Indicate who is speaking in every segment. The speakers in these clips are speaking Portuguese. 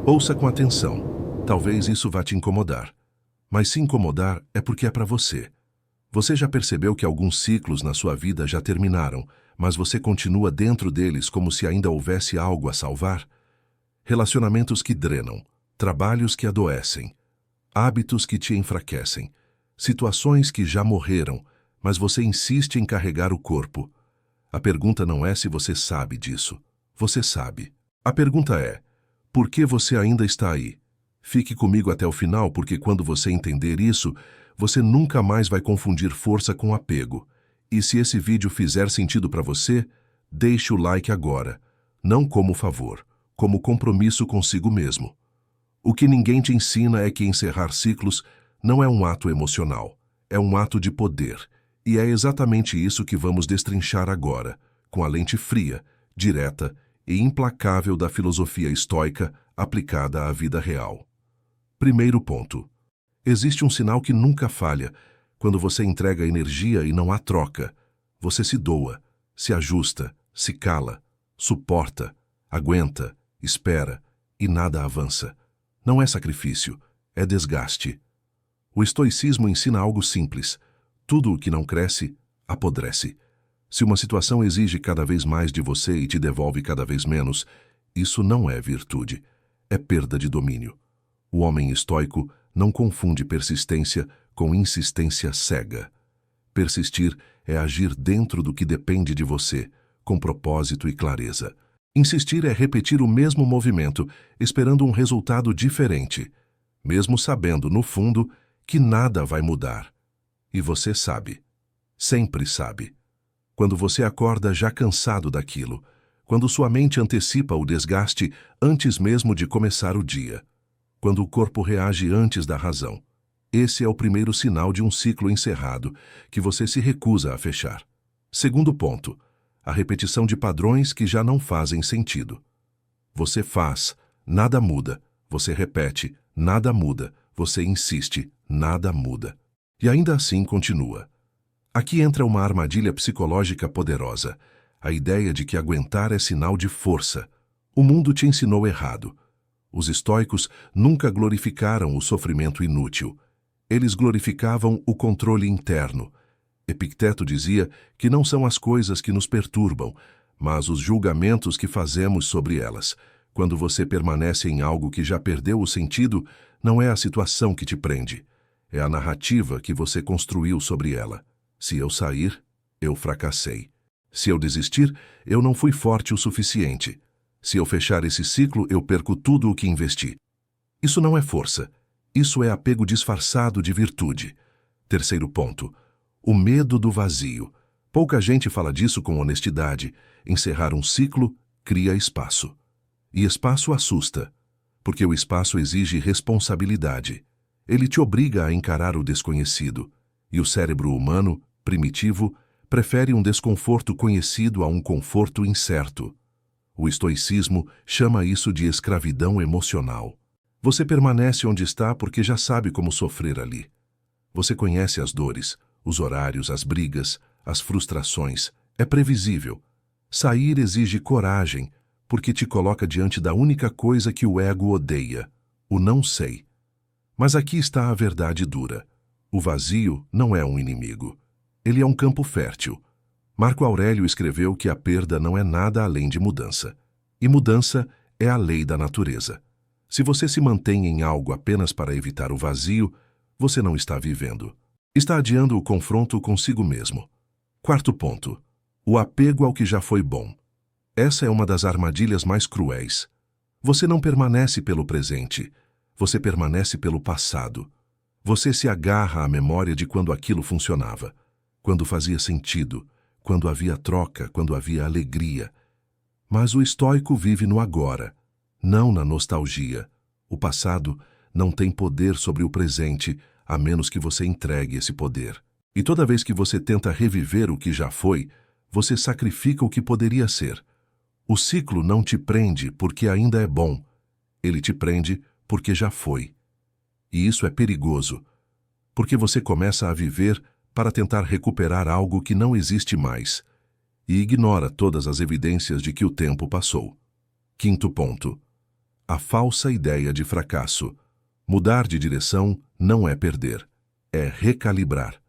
Speaker 1: Ouça com atenção. Talvez isso vá te incomodar. Mas se incomodar é porque é para você. Você já percebeu que alguns ciclos na sua vida já terminaram, mas você continua dentro deles como se ainda houvesse algo a salvar? Relacionamentos que drenam, trabalhos que adoecem, hábitos que te enfraquecem, situações que já morreram, mas você insiste em carregar o corpo. A pergunta não é se você sabe disso. Você sabe. A pergunta é: por que você ainda está aí? Fique comigo até o final, porque quando você entender isso, você nunca mais vai confundir força com apego. E se esse vídeo fizer sentido para você, deixe o like agora. Não como favor, como compromisso consigo mesmo. O que ninguém te ensina é que encerrar ciclos não é um ato emocional, é um ato de poder. E é exatamente isso que vamos destrinchar agora, com a lente fria, direta e implacável da filosofia estoica aplicada à vida real. Primeiro ponto. Existe um sinal que nunca falha. Quando você entrega energia e não há troca, você se doa, se ajusta, se cala, suporta, aguenta, espera e nada avança. Não é sacrifício, é desgaste. O estoicismo ensina algo simples. Tudo o que não cresce, apodrece. Se uma situação exige cada vez mais de você e te devolve cada vez menos, isso não é virtude, é perda de domínio. O homem estoico não confunde persistência com insistência cega. Persistir é agir dentro do que depende de você, com propósito e clareza. Insistir é repetir o mesmo movimento, esperando um resultado diferente, mesmo sabendo, no fundo, que nada vai mudar. E você sabe. Sempre sabe. Quando você acorda já cansado daquilo, quando sua mente antecipa o desgaste antes mesmo de começar o dia, quando o corpo reage antes da razão. Esse é o primeiro sinal de um ciclo encerrado, que você se recusa a fechar. Segundo ponto, a repetição de padrões que já não fazem sentido. Você faz, nada muda. Você repete, nada muda. Você insiste, nada muda. E ainda assim continua. Aqui entra uma armadilha psicológica poderosa, a ideia de que aguentar é sinal de força. O mundo te ensinou errado. Os estoicos nunca glorificaram o sofrimento inútil. Eles glorificavam o controle interno. Epicteto dizia que não são as coisas que nos perturbam, mas os julgamentos que fazemos sobre elas. Quando você permanece em algo que já perdeu o sentido, não é a situação que te prende. É a narrativa que você construiu sobre ela. Se eu sair, eu fracassei. Se eu desistir, eu não fui forte o suficiente. Se eu fechar esse ciclo, eu perco tudo o que investi. Isso não é força. Isso é apego disfarçado de virtude. Terceiro ponto. O medo do vazio. Pouca gente fala disso com honestidade. Encerrar um ciclo cria espaço. E espaço assusta, porque o espaço exige responsabilidade. Ele te obriga a encarar o desconhecido. E o cérebro humano, primitivo, prefere um desconforto conhecido a um conforto incerto. O estoicismo chama isso de escravidão emocional. Você permanece onde está porque já sabe como sofrer ali. Você conhece as dores, os horários, as brigas, as frustrações. É previsível. Sair exige coragem, porque te coloca diante da única coisa que o ego odeia, o não sei. Mas aqui está a verdade dura. O vazio não é um inimigo. Ele é um campo fértil. Marco Aurélio escreveu que a perda não é nada além de mudança. E mudança é a lei da natureza. Se você se mantém em algo apenas para evitar o vazio, você não está vivendo. Está adiando o confronto consigo mesmo. Quarto ponto. O apego ao que já foi bom. Essa é uma das armadilhas mais cruéis. Você não permanece pelo presente. Você permanece pelo passado. Você se agarra à memória de quando aquilo funcionava, quando fazia sentido, quando havia troca, quando havia alegria. Mas o estoico vive no agora, não na nostalgia. O passado não tem poder sobre o presente, a menos que você entregue esse poder. E toda vez que você tenta reviver o que já foi, você sacrifica o que poderia ser. O ciclo não te prende porque ainda é bom. Ele te prende porque já foi. E isso é perigoso, porque você começa a viver para tentar recuperar algo que não existe mais e ignora todas as evidências de que o tempo passou. Quinto ponto. A falsa ideia de fracasso. Mudar de direção não é perder, é recalibrar.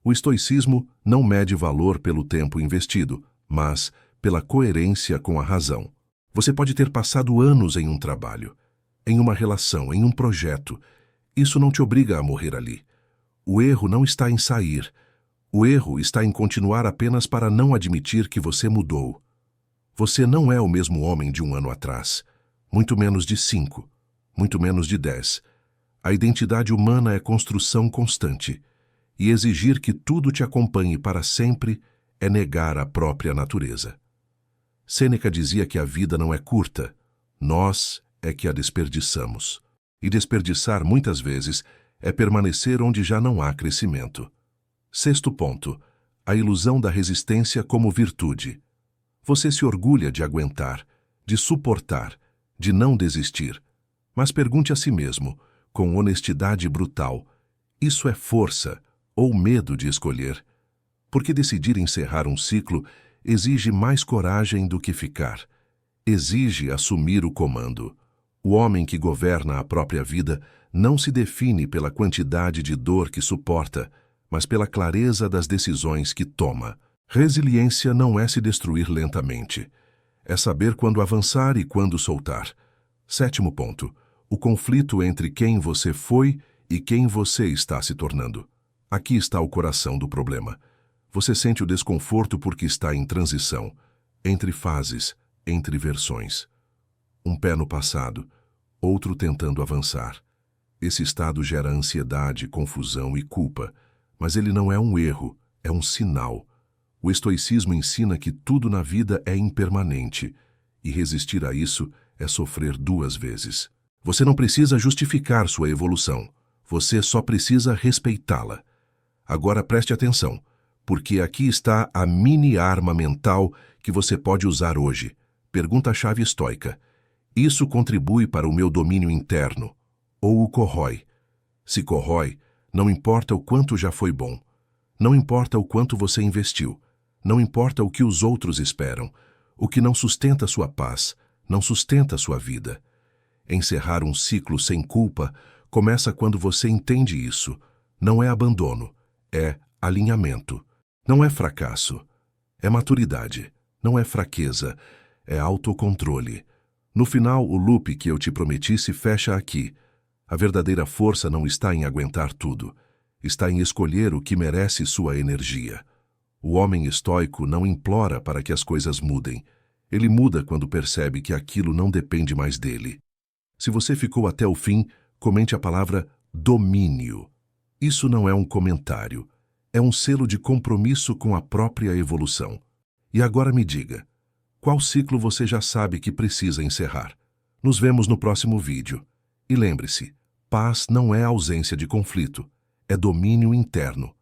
Speaker 1: O estoicismo não mede valor pelo tempo investido, mas pela coerência com a razão. Você pode ter passado anos em um trabalho, em uma relação, em um projeto. Isso não te obriga a morrer ali. O erro não está em sair. O erro está em continuar apenas para não admitir que você mudou. Você não é o mesmo homem de um ano atrás, muito menos de 5, muito menos de 10. A identidade humana é construção constante, e exigir que tudo te acompanhe para sempre é negar a própria natureza. Sêneca dizia que a vida não é curta, nós é que a desperdiçamos. E desperdiçar, muitas vezes, é permanecer onde já não há crescimento. Sexto ponto, a ilusão da resistência como virtude. Você se orgulha de aguentar, de suportar, de não desistir. Mas pergunte a si mesmo, com honestidade brutal, isso é força ou medo de escolher? Porque decidir encerrar um ciclo exige mais coragem do que ficar. Exige assumir o comando. O homem que governa a própria vida não se define pela quantidade de dor que suporta, mas pela clareza das decisões que toma. Resiliência não é se destruir lentamente. É saber quando avançar e quando soltar. Sétimo ponto. O conflito entre quem você foi e quem você está se tornando. Aqui está o coração do problema. Você sente o desconforto porque está em transição, entre fases, entre versões. Um pé no passado, outro tentando avançar. Esse estado gera ansiedade, confusão e culpa, mas ele não é um erro, é um sinal. O estoicismo ensina que tudo na vida é impermanente, e resistir a isso é sofrer 2 vezes. Você não precisa justificar sua evolução, você só precisa respeitá-la. Agora preste atenção, porque aqui está a mini arma mental que você pode usar hoje. Pergunta-chave estoica. Isso contribui para o meu domínio interno, ou o corrói? Se corrói, não importa o quanto já foi bom, não importa o quanto você investiu, não importa o que os outros esperam, o que não sustenta sua paz, não sustenta sua vida. Encerrar um ciclo sem culpa começa quando você entende isso. Não é abandono, é alinhamento. Não é fracasso, é maturidade. Não é fraqueza, é autocontrole. No final, o loop que eu te prometi se fecha aqui. A verdadeira força não está em aguentar tudo, está em escolher o que merece sua energia. O homem estoico não implora para que as coisas mudem. Ele muda quando percebe que aquilo não depende mais dele. Se você ficou até o fim, comente a palavra domínio. Isso não é um comentário, é um selo de compromisso com a própria evolução. E agora me diga, qual ciclo você já sabe que precisa encerrar? Nos vemos no próximo vídeo. E lembre-se, paz não é ausência de conflito, é domínio interno.